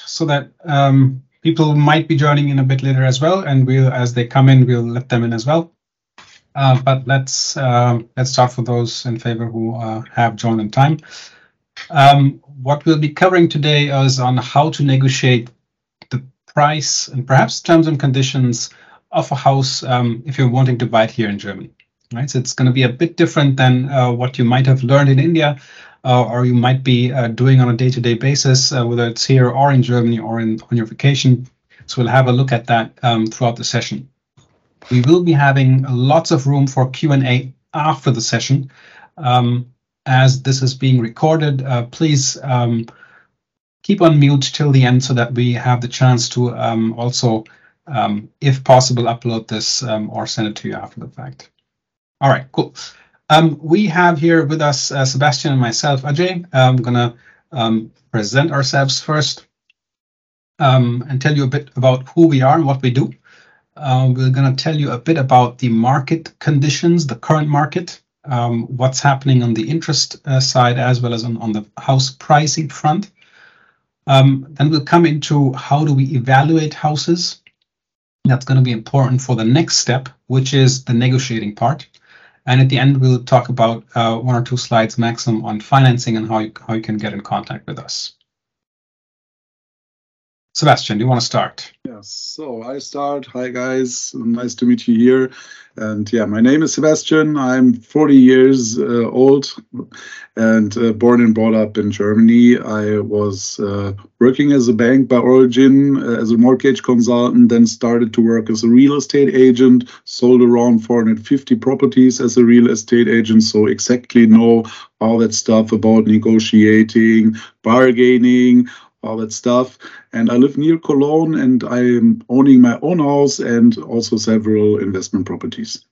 so that people might be joining in a bit later as well, and as they come in, we'll let them in as well. But let's start for those in favor who have joined in time. What we'll be covering today is on how to negotiate the price and perhaps terms and conditions of a house if you're wanting to buy it here in Germany. Right, so it's going to be a bit different than what you might have learned in India, or you might be doing on a day-to-day basis, whether it's here or in Germany or on your vacation. So we'll have a look at that throughout the session. We will be having lots of room for Q&A after the session. As this is being recorded, please keep on mute till the end so that we have the chance to also, if possible, upload this or send it to you after the fact. All right, cool. We have here with us Sebastian and myself, Ajay. I'm going to present ourselves first and tell you a bit about who we are and what we do. We're going to tell you a bit about the market conditions, the current market, what's happening on the interest side as well as on the house pricing front. Then we'll come into how do we evaluate houses. That's going to be important for the next step, which is the negotiating part. And at the end, we'll talk about 1 or 2 slides maximum on financing and how you can get in contact with us. Sebastian, do you want to start? Yes, so I start. Hi, guys. Nice to meet you here. And yeah, my name is Sebastian. I'm 40 years old and born and brought up in Germany. I was working as a bank by origin, as a mortgage consultant, then started to work as a real estate agent, sold around 450 properties as a real estate agent, so exactly know all that stuff about negotiating, bargaining, all that stuff. And I live near Cologne and I'm owning my own house and also several investment properties.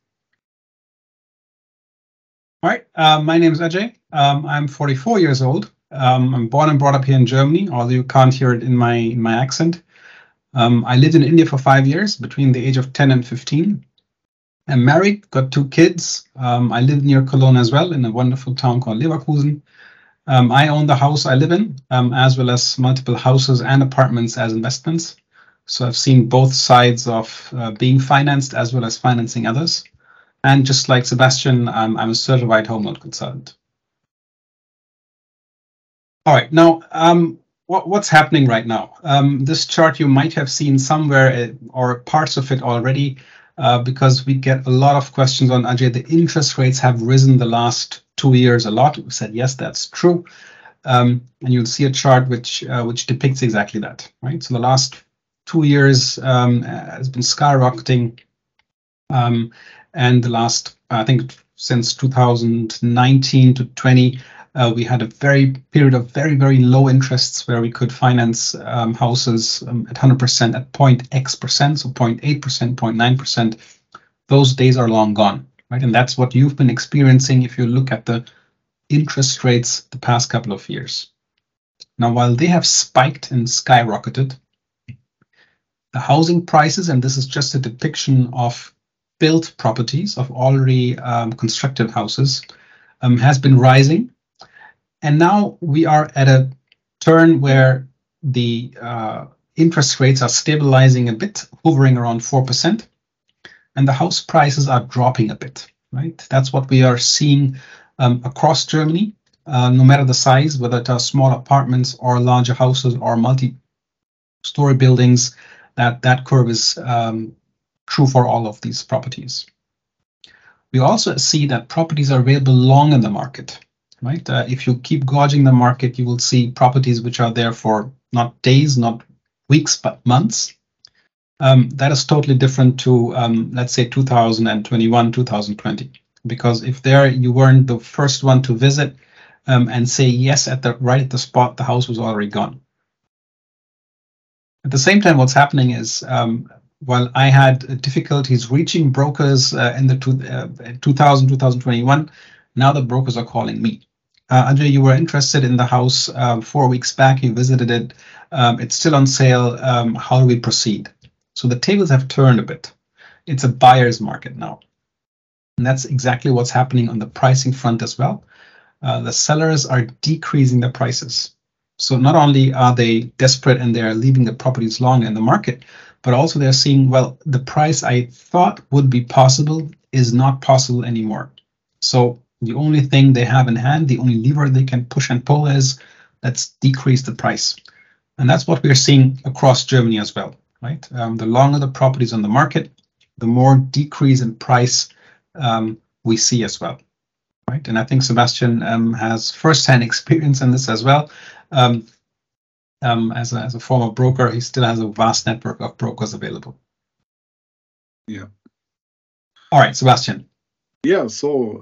All right, my name is Ajay. I'm 44 years old. I'm born and brought up here in Germany, although you can't hear it in my accent. I lived in India for 5 years, between the age of 10 and 15. I'm married, got 2 kids. I live near Cologne as well, in a wonderful town called Leverkusen. I own the house I live in, as well as multiple houses and apartments as investments. So I've seen both sides of being financed as well as financing others. And just like Sebastian, I'm a certified home loan consultant. All right, now, what's happening right now? This chart you might have seen somewhere or parts of it already, because we get a lot of questions on, Ajay, the interest rates have risen the last 2 years a lot. We said, yes, that's true. And you'll see a chart which depicts exactly that, right? So the last 2 years has been skyrocketing. And the last, I think, since 2019 to 20, we had a period of very, very low interests where we could finance houses at 100% at 0.x%, so 0.8%, 0.9%. Those days are long gone, right? And that's what you've been experiencing if you look at the interest rates the past couple of years. Now, while they have spiked and skyrocketed, the housing prices, and this is just a depiction of built properties, of already constructed houses, has been rising. And now we are at a turn where the interest rates are stabilizing a bit, hovering around 4%, and the house prices are dropping a bit, right? That's what we are seeing across Germany, no matter the size, whether it are small apartments or larger houses or multi-story buildings, that curve is true for all of these properties. We also see that properties are available long in the market. Right? If you keep gauging the market, you will see properties which are there for not days, not weeks, but months. That is totally different to, let's say, 2021, 2020. Because if there you weren't the first one to visit and say yes right at the spot, the house was already gone. At the same time, what's happening is, while I had difficulties reaching brokers in the 2000, 2021, now the brokers are calling me. Ajay, you were interested in the house 4 weeks back. You visited it. It's still on sale. How do we proceed? So the tables have turned a bit. It's a buyer's market now. And that's exactly what's happening on the pricing front as well. The sellers are decreasing their prices. So not only are they desperate and they're leaving the properties long in the market, but also they're seeing, well, the price I thought would be possible is not possible anymore. So the only thing they have in hand, the only lever they can push and pull is, let's decrease the price. And that's what we're seeing across Germany as well, right? The longer the properties on the market, the more decrease in price we see as well, right? And I think Sebastian has first-hand experience in this as well. As a former broker, he still has a vast network of brokers available. Yeah. All right, Sebastian. Yeah, so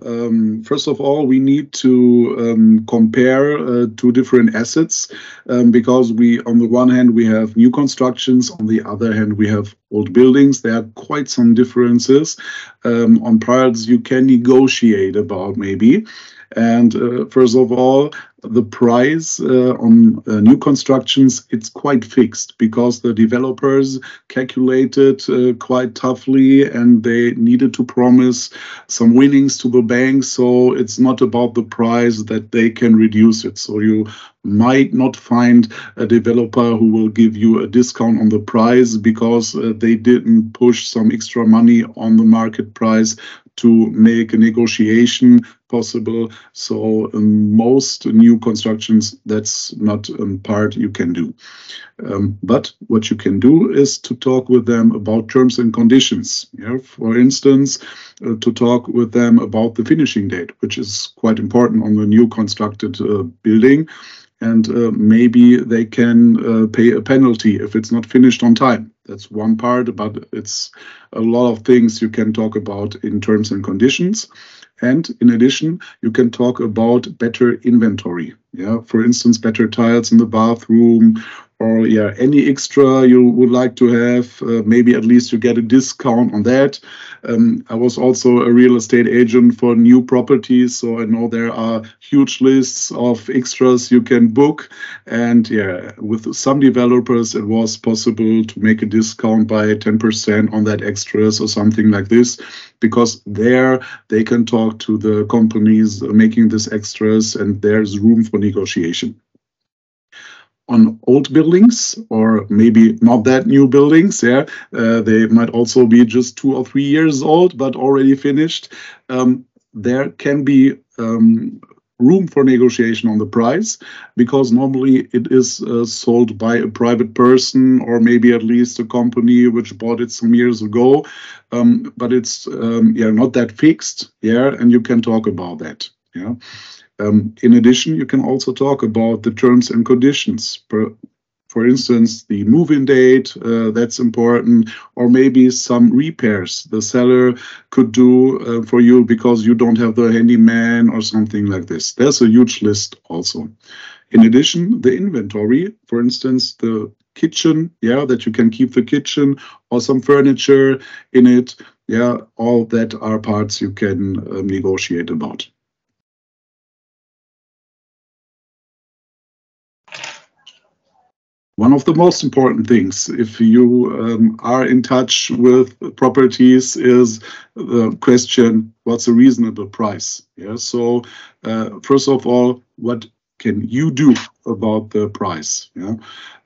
first of all, we need to compare two different assets because on the one hand, we have new constructions, on the other hand, we have old buildings. There are quite some differences on parts you can negotiate about maybe. And first of all, the price on new constructions, it's quite fixed because the developers calculated quite toughly and they needed to promise some winnings to the bank. So it's not about the price that they can reduce it. So you might not find a developer who will give you a discount on the price because they didn't push some extra money on the market price to make a negotiation possible. So most new constructions, that's not a part you can do. But what you can do is to talk with them about terms and conditions. Yeah? For instance, to talk with them about the finishing date, which is quite important on the new constructed building. And maybe they can pay a penalty if it's not finished on time. That's one part, but it's a lot of things you can talk about in terms and conditions. And in addition, you can talk about better inventory. Yeah, for instance, better tiles in the bathroom, or yeah, any extra you would like to have. Maybe at least you get a discount on that. I was also a real estate agent for new properties, so I know there are huge lists of extras you can book. And yeah, with some developers, it was possible to make a discount by 10% on that extras or something like this, because there they can talk to the companies making these extras and there's room for negotiation. On old buildings, or maybe not that new buildings, yeah, they might also be just 2 or 3 years old, but already finished. There can be room for negotiation on the price, because normally it is sold by a private person or maybe at least a company which bought it some years ago. But it's yeah, not that fixed, yeah, and you can talk about that, yeah. In addition, you can also talk about the terms and conditions. For instance, the move-in date, that's important, or maybe some repairs the seller could do for you because you don't have the handyman or something like this. There's a huge list also. In addition, the inventory, for instance, the kitchen, yeah, that you can keep the kitchen or some furniture in it, yeah, all that are parts you can negotiate about. One of the most important things, if you are in touch with properties, is the question, what's a reasonable price? Yeah. So first of all, what can you do about the price? Yeah.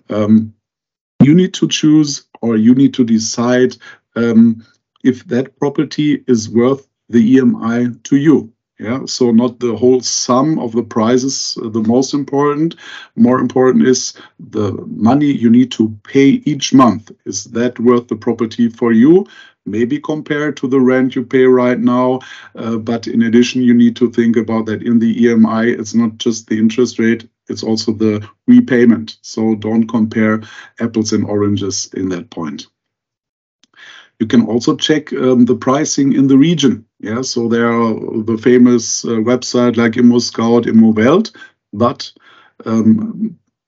You need to choose, or you need to decide if that property is worth the EMI to you. Yeah, so not the whole sum of the prices, the most important. More important is the money you need to pay each month. Is that worth the property for you? Maybe compared to the rent you pay right now. But in addition, you need to think about that in the EMI, it's not just the interest rate, it's also the repayment. So don't compare apples and oranges in that point. You can also check the pricing in the region. Yeah, so there are the famous website like ImmoScout, ImmoWelt, but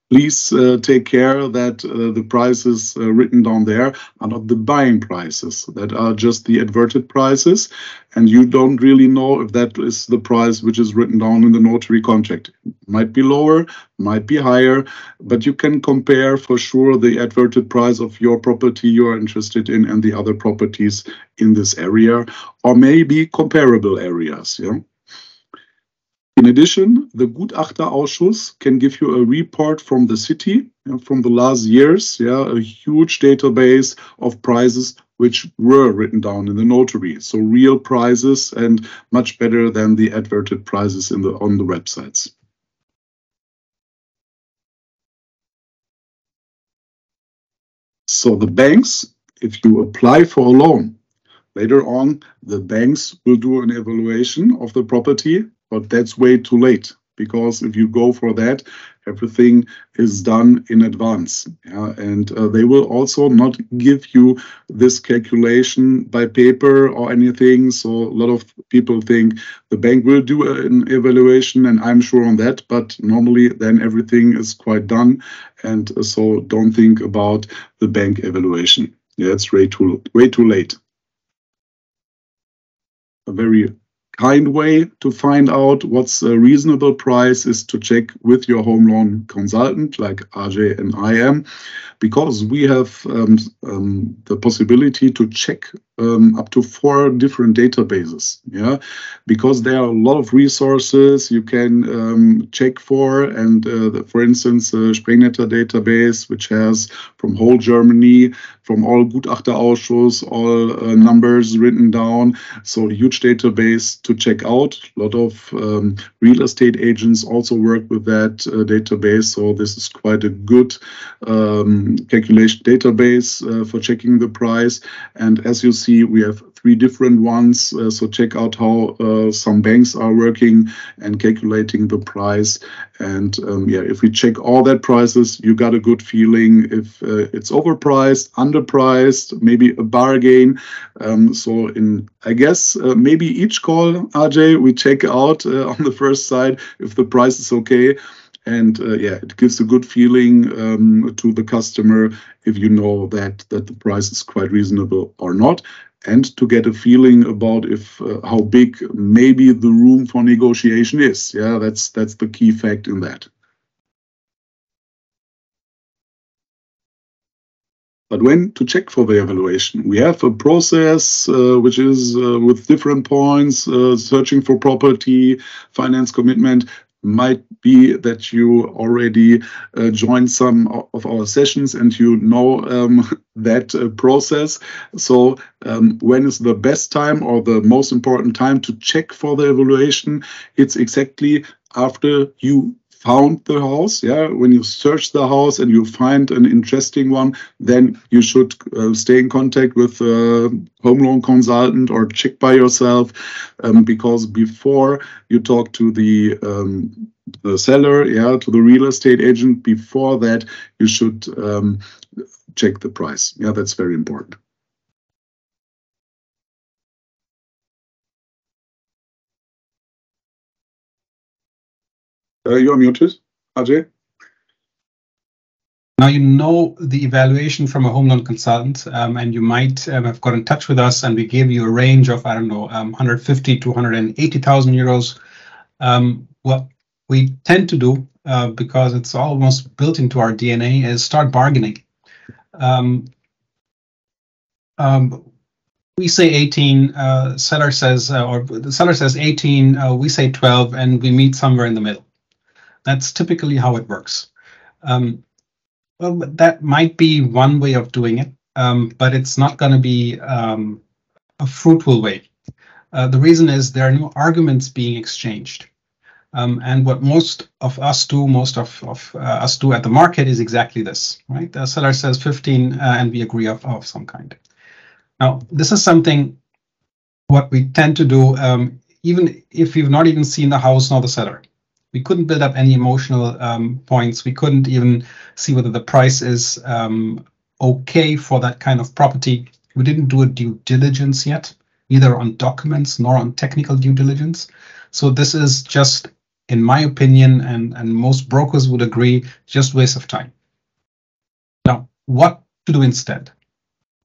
please take care that the prices written down there are not the buying prices, that are just the adverted prices, and you don't really know if that is the price which is written down in the notary contract. It might be lower, might be higher, but you can compare for sure the adverted price of your property you are interested in and the other properties in this area, or maybe comparable areas. Yeah. In addition, the Gutachterausschuss can give you a report from the city from the last years, a huge database of prices which were written down in the notary. So real prices and much better than the advertised prices on the websites. So the banks, if you apply for a loan, later on, the banks will do an evaluation of the property, but that's way too late, because if you go for that, everything is done in advance. And they will also not give you this calculation by paper or anything. So a lot of people think the bank will do an evaluation, and I'm sure on that, but normally then everything is quite done. And so don't think about the bank evaluation. It's way too late. A very kind way to find out what's a reasonable price is to check with your home loan consultant like RJ and I am, because we have the possibility to check up to 4 different databases, because there are a lot of resources you can check for, and for instance, the Sprengnetter database, which has from whole Germany, from all Gutachterausschuss, all numbers written down, so a huge database to check out. A lot of real estate agents also work with that database, so this is quite a good calculation database for checking the price. And as you see, we have 3 different ones, so check out how some banks are working and calculating the price. And if we check all that prices, you got a good feeling if it's overpriced, underpriced, maybe a bargain. So I guess maybe each call, RJ, we check out on the first side if the price is okay. And it gives a good feeling to the customer if you know that the price is quite reasonable or not, and to get a feeling about if how big maybe the room for negotiation is. That's the key fact in that. But when to check for the evaluation? We have a process which is with different points, searching for property, finance commitment. Might be that you already joined some of our sessions and you know that process. So when is the best time or the most important time to check for the evaluation? It's exactly after you found the house. When you search the house and you find an interesting one, then you should stay in contact with a home loan consultant or check by yourself, because before you talk to the seller, to the real estate agent, before that you should check the price. That's very important. You're muted, Ajay. Now you know the evaluation from a home loan consultant, and you might have got in touch with us, and we gave you a range of, 150 to 180,000 euros. What we tend to do, because it's almost built into our DNA, is start bargaining. We say 18, seller says, or the seller says 18, we say 12, and we meet somewhere in the middle. That's typically how it works. Well, that might be one way of doing it, but it's not going to be a fruitful way. The reason is there are no arguments being exchanged. And what most of us do at the market is exactly this, right? The seller says 15 and we agree of some kind. Now, this is something what we tend to do, even if you've not even seen the house nor the seller. We couldn't build up any emotional points. We couldn't even see whether the price is okay for that kind of property. We didn't do a due diligence yet, either on documents nor on technical due diligence. So this is just, in my opinion, and most brokers would agree, just waste of time. Now, what to do instead?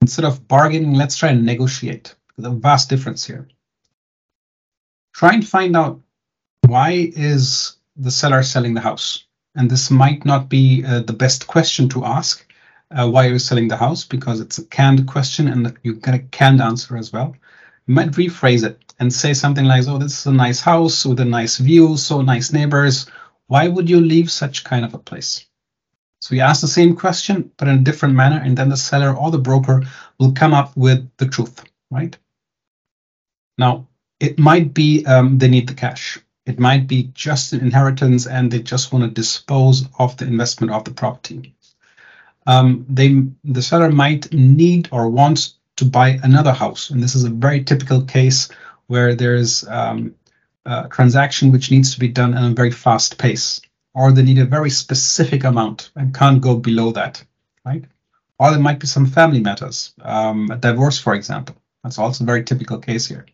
Instead of bargaining, let's try and negotiate. There's a vast difference here. Try and find out, why is the seller selling the house? And this might not be the best question to ask. Why are you selling the house? Because it's a canned question and you get a canned answer as well. You might rephrase it. and say something like, oh, this is a nice house with a nice view, so nice neighbors. Why would you leave such kind of a place? So you ask the same question, but in a different manner, and then the seller or the broker will come up with the truth, right? Now, it might be they need the cash. It might be just an inheritance and they just want to dispose of the investment of the property. The seller might need or want to buy another house. And this is a very typical case where there's a transaction which needs to be done at a very fast pace, or they need a very specific amount and can't go below that, right? Or there might be some family matters, a divorce, for example. That's also a very typical case here.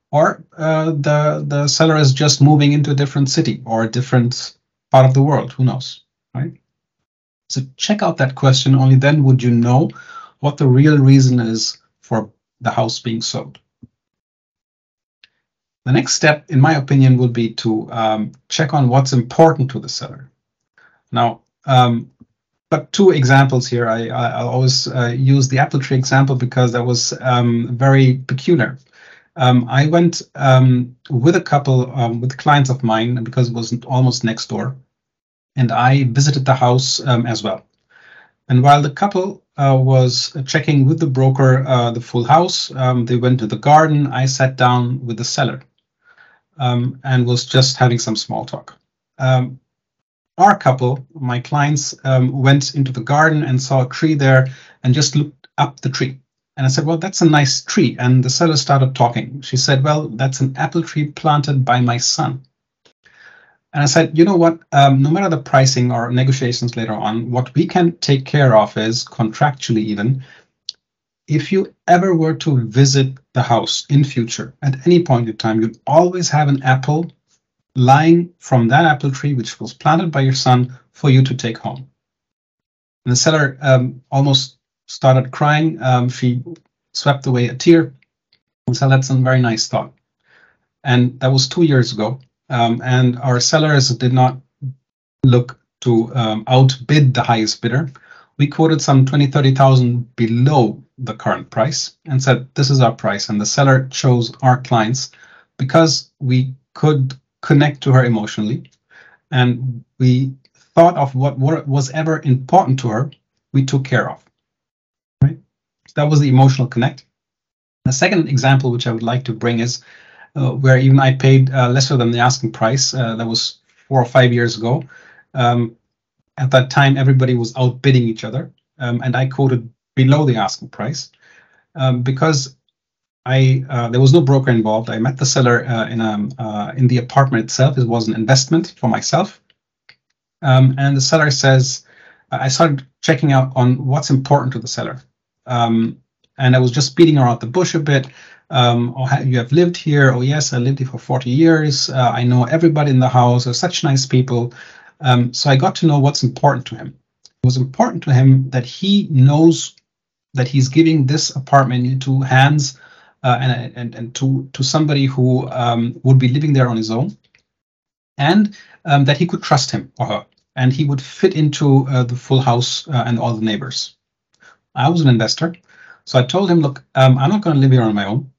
Or the seller is just moving into a different city or a different part of the world, who knows, right? So check out that question, only then would you know what the real reason is for the house being sold. The next step, in my opinion, would be to check on what's important to the seller. Now, but two examples here. I'll always use the apple tree example because that was very peculiar. I went with a couple, with clients of mine, because it was almost next door, and I visited the house as well. And while the couple was checking with the broker the full house, they went to the garden. I sat down with the seller and was just having some small talk. Our couple, my clients, went into the garden and saw a tree there and just looked up the tree. And I said, well, that's a nice tree. And the seller started talking. She said, well, that's an apple tree planted by my son. And I said, you know what, no matter the pricing or negotiations later on, what we can take care of is contractually even, if you ever were to visit the house in future, at any point in time, you'd always have an apple lying from that apple tree, which was planted by your son, for you to take home. And the seller almost started crying. She swept away a tear and said, that's a very nice thought. And that was 2 years ago. And our sellers did not look to outbid the highest bidder. We quoted some 20,000, 30,000 below the current price and said, this is our price. And the seller chose our clients because we could connect to her emotionally. And we thought of what was ever important to her, we took care of. Right? That was the emotional connect. The second example, which I would like to bring, is where even I paid lesser than the asking price. That was 4 or 5 years ago. At that time, everybody was outbidding each other, and I quoted below the asking price because there was no broker involved. I met the seller in the apartment itself. It was an investment for myself, and the seller says, I started checking out on what's important to the seller, and I was just beating around the bush a bit. Oh, you have lived here? Oh, yes, I lived here for 40 years. I know everybody in the house. They're such nice people. So I got to know what's important to him. It was important to him that he knows that he's giving this apartment into hands and to somebody who would be living there on his own, and that he could trust him or her, and he would fit into the full house and all the neighbors. I was an investor, so I told him, look, I'm not going to live here on my own,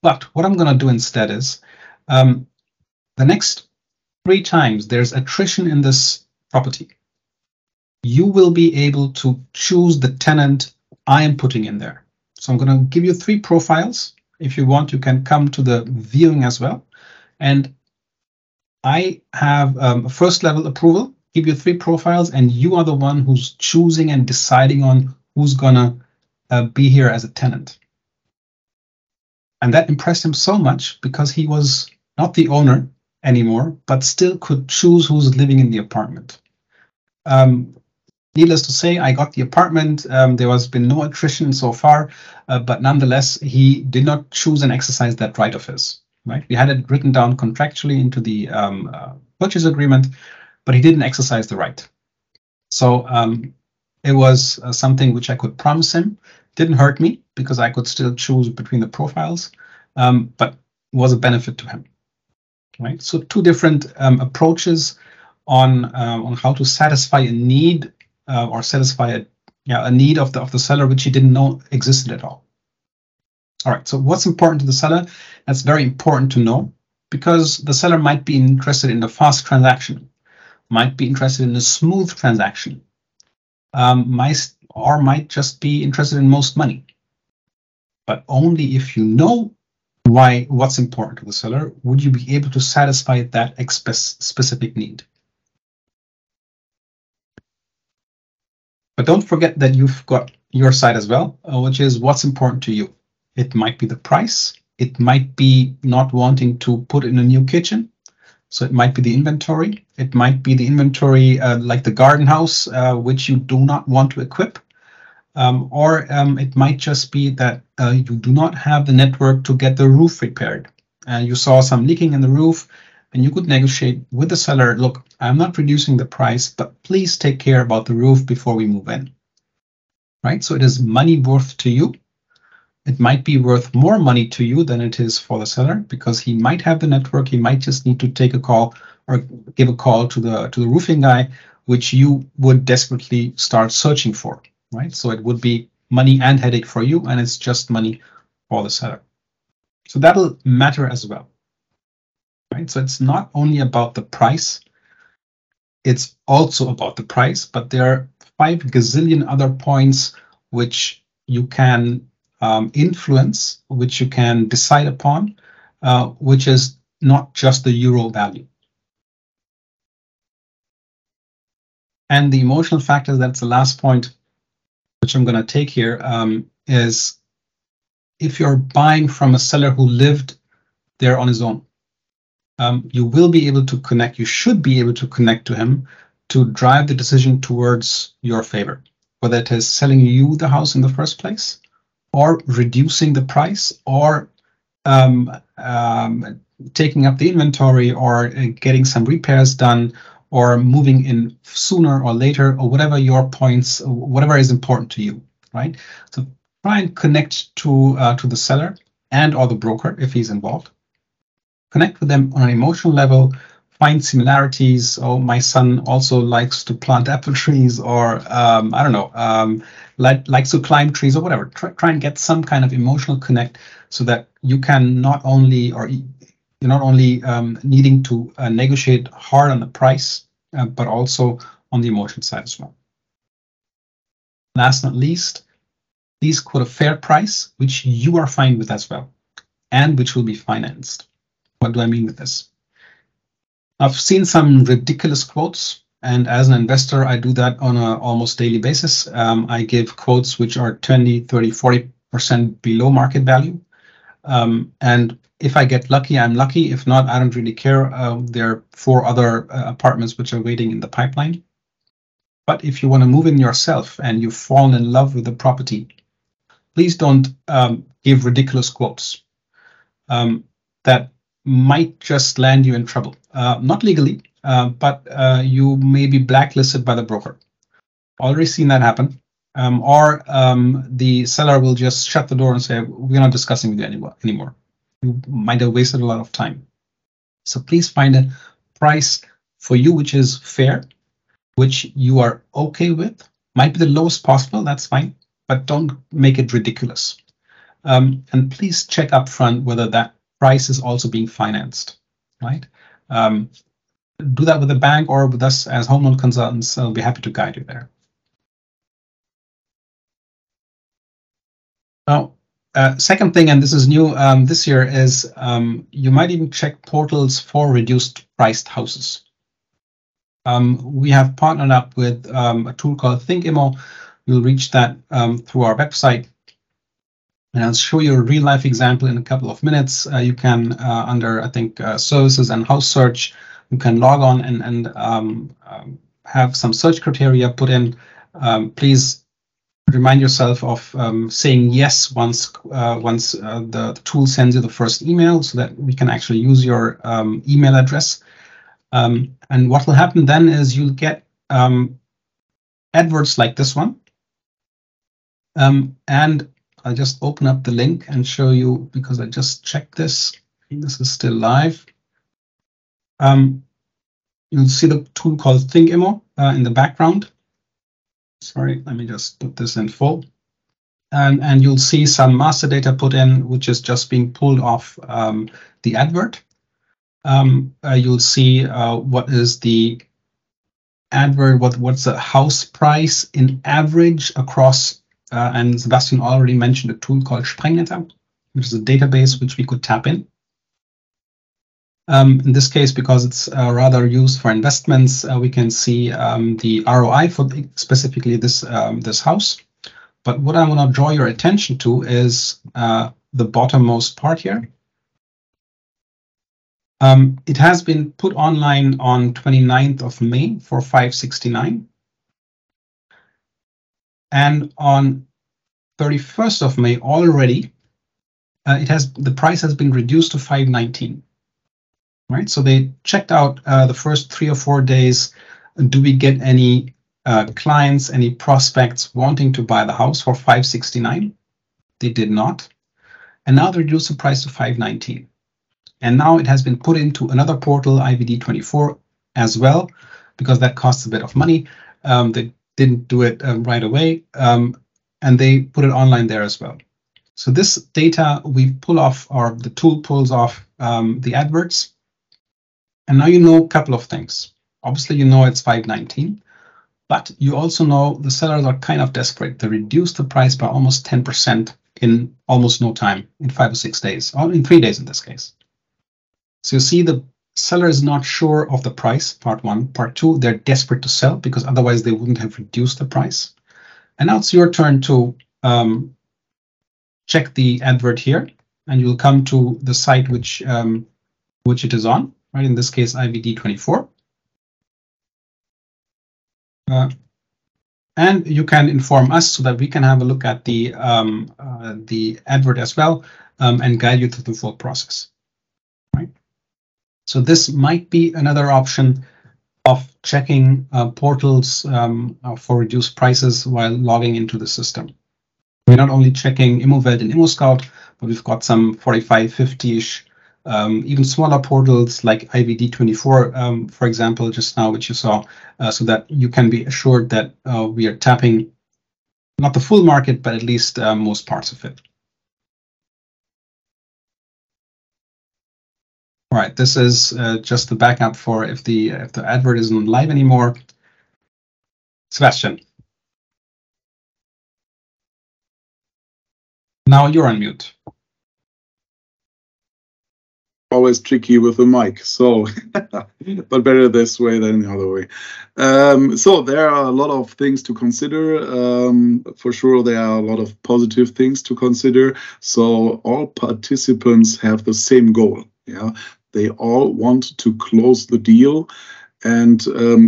but what I'm going to do instead is the next 3 times there's attrition in this property, you will be able to choose the tenant I am putting in there. So I'm going to give you 3 profiles. If you want, you can come to the viewing as well. And I have a first level approval, give you 3 profiles, and you are the one who's choosing and deciding on who's going to be here as a tenant. And that impressed him so much because he was not the owner anymore, but still could choose who's living in the apartment. Needless to say, I got the apartment. There has been no attrition so far, but nonetheless, he did not choose and exercise that right of his. Right? We had it written down contractually into the purchase agreement, but he didn't exercise the right. So it was something which I could promise him. Didn't hurt me because I could still choose between the profiles, but was a benefit to him. Right? So 2 different approaches on how to satisfy a need or satisfy a need of the seller which he didn't know existed at all. All right, so what's important to the seller? That's very important to know, because the seller might be interested in a fast transaction, might be interested in a smooth transaction, might just be interested in most money. But only if you know what's important to the seller would you be able to satisfy that specific need. But don't forget that you've got your side as well, which is what's important to you. It might be the price. It might be not wanting to put in a new kitchen. So it might be the inventory. It might be the inventory like the garden house, which you do not want to equip. Or it might just be that you do not have the network to get the roof repaired. And you saw some leaking in the roof, and you could negotiate with the seller, look, I'm not reducing the price, but please take care about the roof before we move in. Right? So it is money worth to you. It might be worth more money to you than it is for the seller, because he might have the network. He might just need to take a call or give a call to the roofing guy, which you would desperately start searching for. Right? So it would be money and headache for you, and it's just money for the seller. So that'll matter as well. Right? So it's not only about the price, it's also about the price, but there are 5 gazillion other points which you can influence, which you can decide upon, which is not just the euro value. And the emotional factor, that's the last point which I'm going to take here, is if you're buying from a seller who lived there on his own, you will be able to connect, you should be able to connect to him to drive the decision towards your favor, whether it is selling you the house in the first place, or reducing the price, or taking up the inventory, or getting some repairs done, or moving in sooner or later, or whatever your points, whatever is important to you, right? So try and connect to the seller and or the broker if he's involved. Connect with them on an emotional level, find similarities. Oh, my son also likes to plant apple trees, or I don't know, likes to climb trees, or whatever. Try and get some kind of emotional connect, so that you can not only, or you're not only needing to negotiate hard on the price, but also on the emotion side as well. Last but not least, please quote a fair price, which you are fine with as well, and which will be financed. What do I mean with this? I've seen some ridiculous quotes, and as an investor, I do that on an almost daily basis. I give quotes which are 20, 30, 40% below market value. And if I get lucky, I'm lucky. If not, I don't really care. There are 4 other apartments which are waiting in the pipeline. But if you want to move in yourself and you've fallen in love with the property, please don't give ridiculous quotes that might just land you in trouble. Not legally, but you may be blacklisted by the broker. Already seen that happen. Or the seller will just shut the door and say, we're not discussing with you anymore. You might have wasted a lot of time. So please find a price for you which is fair, which you are okay with. Might be the lowest possible, that's fine, but don't make it ridiculous. And please check up front whether that price is also being financed, right? Do that with the bank or with us as home loan consultants. I'll be happy to guide you there. Now, second thing, and this is new this year, is you might even check portals for reduced priced houses. We have partnered up with a tool called Thinkmo. You'll reach that through our website. And I'll show you a real life example in a couple of minutes. You can, under, I think, services and house search, you can log on and have some search criteria put in. Please remind yourself of saying yes once the tool sends you the first email, so that we can actually use your email address. And what will happen then is you'll get adverts like this one. And I'll just open up the link and show you, because I just checked this. This is still live. You'll see the tool called Thinkmo in the background. Sorry, let me just put this in full. and you'll see some master data put in, which is just being pulled off the advert. You'll see what is the advert, what's the house price in average across, and Sebastian already mentioned a tool called Sprengnetter, which is a database which we could tap in. In this case, because it's rather used for investments, we can see the ROI for specifically this house. But what I want to draw your attention to is the bottommost part here. It has been put online on 29th of May for 569. And on 31st of May already, the price has been reduced to 519. Right, so they checked out the first 3 or 4 days. Do we get any clients, any prospects wanting to buy the house for 569? They did not. And now they reduced the price to 519. And now it has been put into another portal, IVD24, as well, because that costs a bit of money. They didn't do it right away, and they put it online there as well. So this data we pull off, or the tool pulls off the adverts. And now you know a couple of things. Obviously, you know it's 519, but you also know the sellers are kind of desperate. They reduced the price by almost 10% in almost no time, in 5 or 6 days, or in 3 days in this case. So you see the seller is not sure of the price, part one. Part two, they're desperate to sell because otherwise they wouldn't have reduced the price. And now it's your turn to check the advert here, and you'll come to the site which it is on. Right, in this case, IVD24. And you can inform us so that we can have a look at the advert as well, and guide you through the full process. Right. So this might be another option of checking portals for reduced prices while logging into the system. We're not only checking ImmoWelt and ImmoScout, but we've got some 45, 50-ish even smaller portals like IVD24, for example, just now, which you saw, so that you can be assured that we are tapping not the full market, but at least most parts of it. All right, this is just the backup for if the advert isn't live anymore. Sebastian. Now you're on mute. Always tricky with the mic, so but better this way than the other way. So there are a lot of things to consider. For sure, there are a lot of positive things to consider. So all participants have the same goal. Yeah, they all want to close the deal and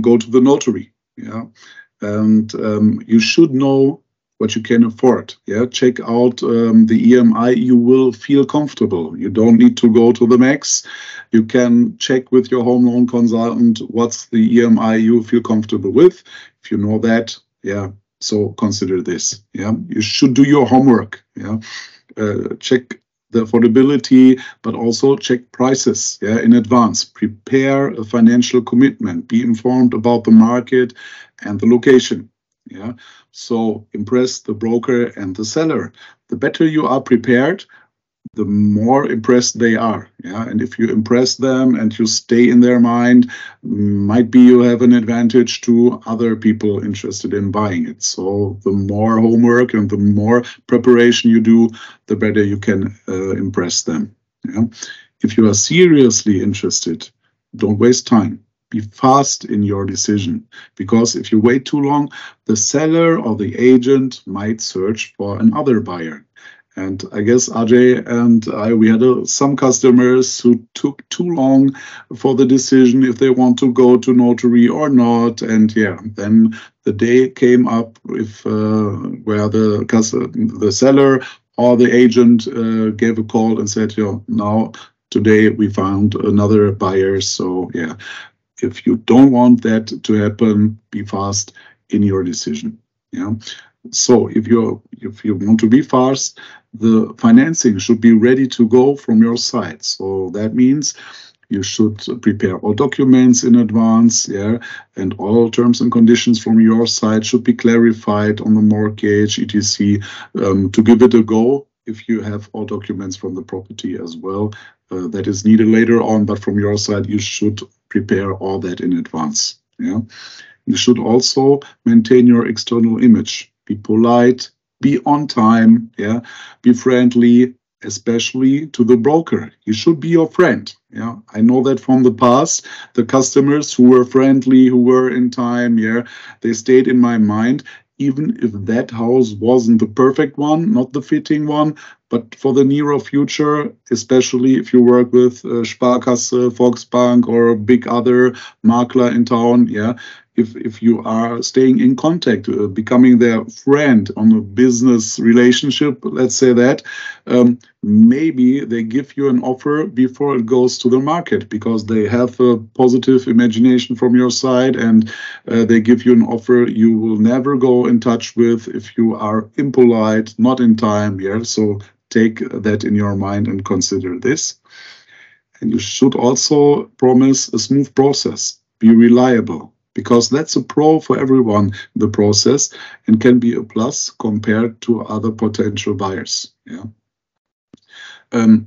go to the notary. Yeah, and you should know what you can afford. Yeah, check out the EMI you will feel comfortable. You don't need to go to the max. You can check with your home loan consultant what's the EMI you feel comfortable with. If you know that, yeah, so consider this. Yeah, you should do your homework. Yeah, check the affordability, but also check prices. Yeah, in advance. Prepare a financial commitment. Be informed about the market and the location. Yeah, so impress the broker and the seller. The better you are prepared, the more impressed they are. Yeah, and if you impress them and you stay in their mind, might be you have an advantage to other people interested in buying it. So the more homework and the more preparation you do, the better you can impress them. Yeah, if you are seriously interested, don't waste time. Be fast in your decision, because if you wait too long, the seller or the agent might search for another buyer. And I guess Ajay and I, we had some customers who took too long for the decision if they want to go to notary or not. And yeah, then the day came up if where the seller or the agent gave a call and said, "Yo, now today we found another buyer." So yeah. If you don't want that to happen, be fast in your decision. Yeah. So if you want to be fast, the financing should be ready to go from your side. So that means You should prepare all documents in advance, yeah, and all terms and conditions from your side should be clarified on the mortgage, etc., to give it a go if you have all documents from the property as well. That is needed later on, but from your side, you should prepare all that in advance, yeah. You should also maintain your external image. Be polite, be on time, yeah, be friendly, especially to the broker. He should be your friend. Yeah, I know that from the past. The customers who were friendly, who were in time, yeah, they stayed in my mind, even if that house wasn't the perfect one, not the fitting one. But for the nearer future, especially if you work with Sparkasse, Volksbank, or a big other makler in town, yeah, if you are staying in contact, becoming their friend on a business relationship, let's say that, maybe they give you an offer before it goes to the market because they have a positive imagination from your side, and they give you an offer you will never go in touch with if you are impolite, not in time. Yeah, so take that in your mind and consider this. And you should also promise a smooth process. Be reliable, because that's a pro for everyone in the process and can be a plus compared to other potential buyers. Yeah.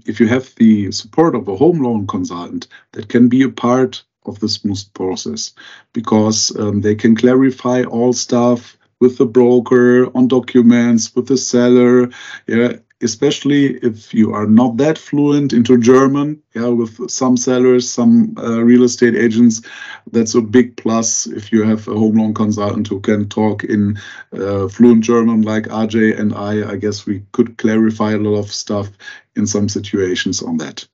If you have the support of a home loan consultant, that can be a part of the smooth process, because they can clarify all stuff with the broker, on documents, with the seller, yeah, especially if you are not that fluent into German, yeah, with some sellers, some real estate agents. That's a big plus if you have a home loan consultant who can talk in fluent German like RJ and I guess we could clarify a lot of stuff in some situations on that.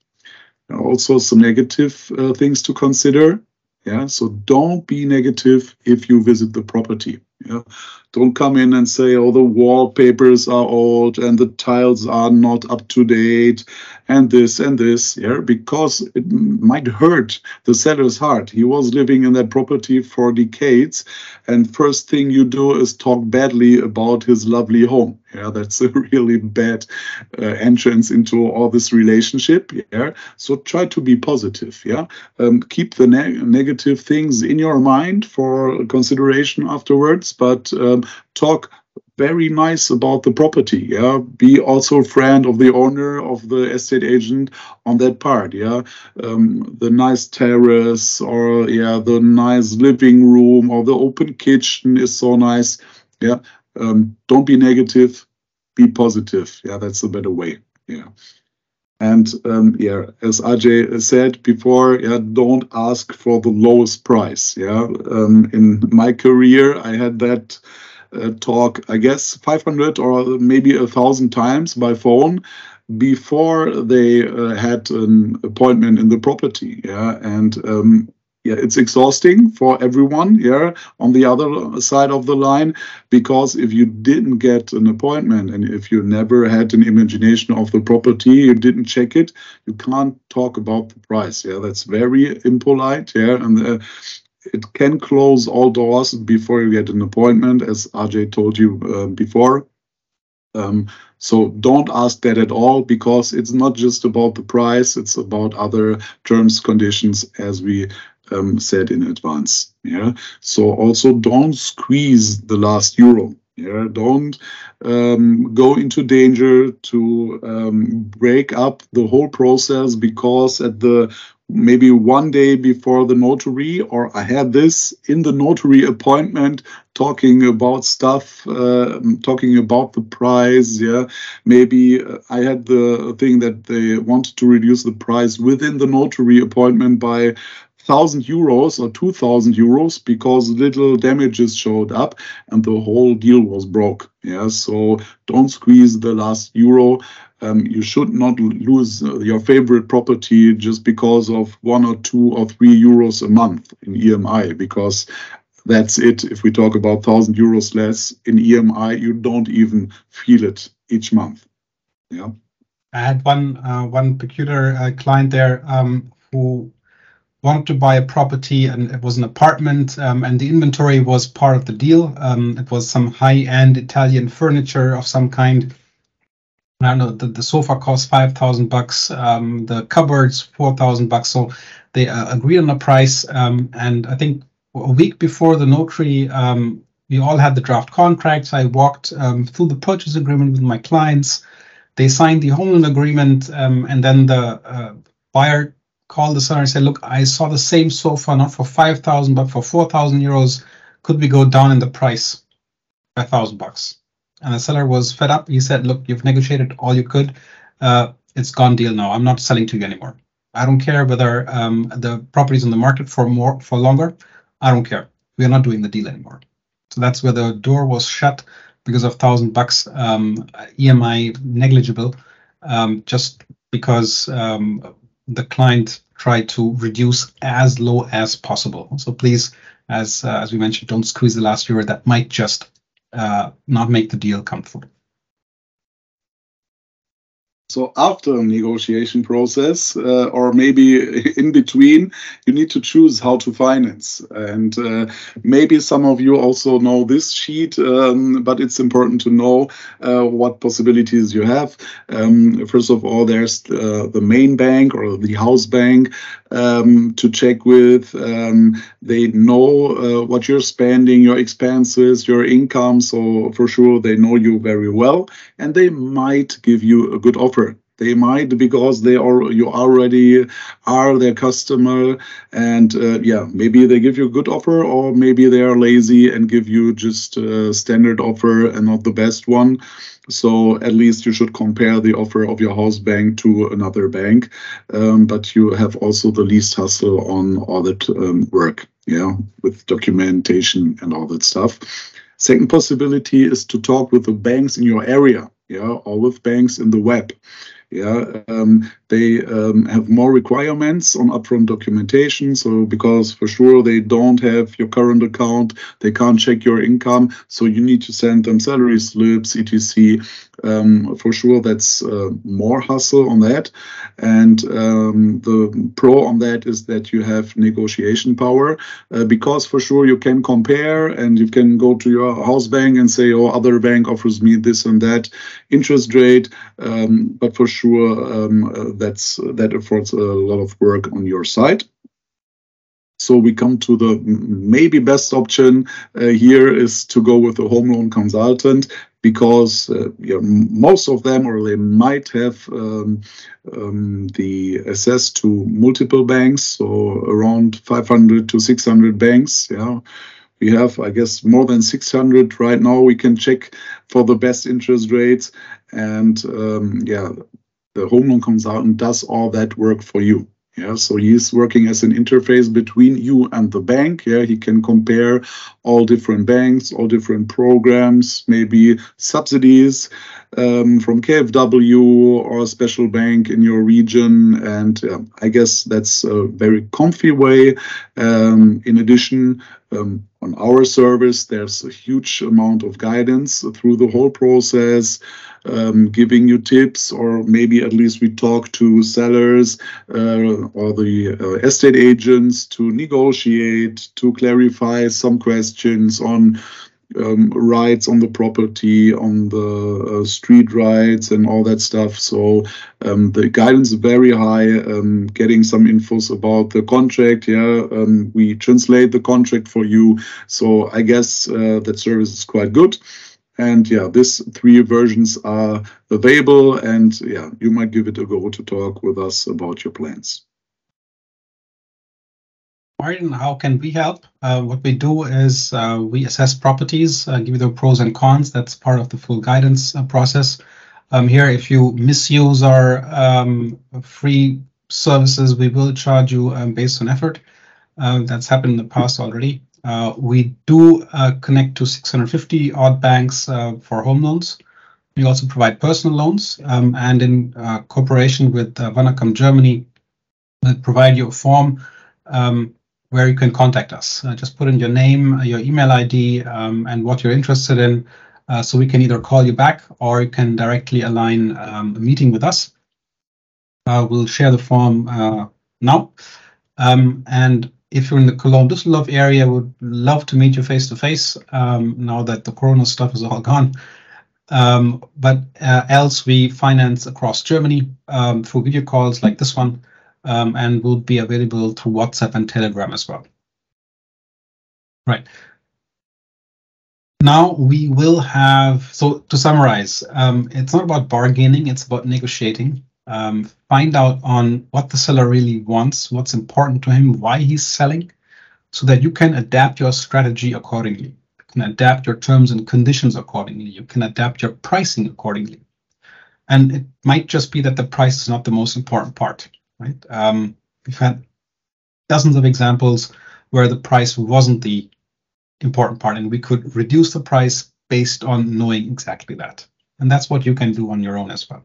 Also some negative things to consider. Yeah, so don't be negative if you visit the property. Yeah, don't come in and say, oh, the wallpapers are old and the tiles are not up to date and this, yeah, because it might hurt the seller's heart. He was living in that property for decades, and first thing you do is talk badly about his lovely home. Yeah, that's a really bad entrance into all this relationship. Yeah, so try to be positive. Yeah, keep the negative things in your mind for consideration afterwards, but talk very nice about the property. Yeah, be also a friend of the owner, of the estate agent on that part. Yeah, the nice terrace, or yeah, the nice living room, or the open kitchen is so nice. Yeah. Don't be negative, be positive. Yeah, that's a better way. Yeah. And yeah, as Ajay said before, yeah, don't ask for the lowest price. Yeah. In my career, I had that talk, I guess, 500 or maybe 1,000 times by phone before they had an appointment in the property. Yeah. And yeah, it's exhausting for everyone, yeah, on the other side of the line, because if you didn't get an appointment and if you never had an imagination of the property, you didn't check it, you can't talk about the price. Yeah, that's very impolite. Yeah, and it can close all doors before you get an appointment, as RJ told you before. So don't ask that at all, because it's not just about the price, it's about other terms, conditions, as we said in advance. Yeah. So also don't squeeze the last euro. Yeah. Don't go into danger to break up the whole process because at the maybe one day before the notary, or I had this in the notary appointment, talking about stuff, talking about the price. Yeah, maybe I had the thing that they wanted to reduce the price within the notary appointment by 1,000 euros or 2,000 euros because little damages showed up and the whole deal was broke. Yeah, so don't squeeze the last euro. You should not lose your favorite property just because of 1 or 2 or 3 euros a month in EMI, because that's it. If we talk about 1,000 euros less in EMI, you don't even feel it each month. Yeah. I had one peculiar client there who wanted to buy a property, and it was an apartment, and the inventory was part of the deal. It was some high-end Italian furniture of some kind. I don't know, the sofa costs $5,000, the cupboards $4,000. So they agreed on a price, and I think a week before the notary, we all had the draft contracts. I walked through the purchase agreement with my clients. They signed the home loan agreement, and then the buyer called the seller and said, "Look, I saw the same sofa not for 5,000 but for 4,000 euros. Could we go down in the price by $1,000?" And the seller was fed up. He said, "Look, you've negotiated all you could. It's gone deal now. I'm not selling to you anymore. I don't care whether the property's on the market for longer. I don't care. We are not doing the deal anymore." So that's where the door was shut because of $1,000 EMI negligible, just because the client tried to reduce as low as possible. So please, as we mentioned, don't squeeze the last euro. That might just not make the deal come through. So after a negotiation process, or maybe in between, you need to choose how to finance. And maybe some of you also know this sheet, but it's important to know what possibilities you have. First of all, there's the main bank or the house bank to check with. They know what you're spending, your expenses, your income. So for sure, they know you very well, and they might give you a good offer. They might, because you already are their customer, and yeah, maybe they give you a good offer, or maybe they are lazy and give you just a standard offer and not the best one. So at least you should compare the offer of your house bank to another bank, but you have also the least hassle on all that work, yeah, with documentation and all that stuff. Second possibility is to talk with the banks in your area, yeah, or with banks in the web. Yeah, they have more requirements on upfront documentation. So because for sure they don't have your current account, they can't check your income. So you need to send them salary slips, etc. For sure, that's more hassle on that. And the pro on that is that you have negotiation power, because for sure you can compare and you can go to your house bank and say, "Oh, other bank offers me this and that interest rate," but for sure that affords a lot of work on your side. So we come to the maybe best option here is to go with a home loan consultant, because yeah, most of them, or they might have the access to multiple banks, so around 500 to 600 banks. Yeah. We have, I guess, more than 600 right now. We can check for the best interest rates, and yeah, the home loan consultant does all that work for you. Yeah, so he's working as an interface between you and the bank. Yeah, he can compare all different banks, all different programs, maybe subsidies from KfW or a special bank in your region. And I guess that's a very comfy way. In addition, on our service, there's a huge amount of guidance through the whole process, giving you tips, or maybe at least we talk to sellers or the estate agents to negotiate, to clarify some questions on rights on the property, on the street rights and all that stuff. So the guidance is very high, getting some infos about the contract. Yeah, we translate the contract for you. So I guess that service is quite good. And yeah, these three versions are available, and yeah, you might give it a go to talk with us about your plans. Martin, how can we help? What we do is we assess properties, give you the pros and cons. That's part of the full guidance process. Here, if you misuse our free services, we will charge you based on effort. That's happened in the past already. We do connect to 650 odd banks for home loans. We also provide personal loans, and in cooperation with Vanakkam Germany, we'll provide you a form where you can contact us. Just put in your name, your email ID, and what you're interested in, so we can either call you back or you can directly align a meeting with us. We'll share the form now. And if you're in the Cologne-Düsseldorf area, would love to meet you face to face now that the Corona stuff is all gone. But else we finance across Germany through video calls like this one, and will be available through WhatsApp and Telegram as well. Right. Now we will have, so to summarize, it's not about bargaining, it's about negotiating. Find out on what the seller really wants, what's important to him, why he's selling, so that you can adapt your strategy accordingly. You can adapt your terms and conditions accordingly. You can adapt your pricing accordingly. And it might just be that the price is not the most important part, right? We've had dozens of examples where the price wasn't the important part, and we could reduce the price based on knowing exactly that. And that's what you can do on your own as well.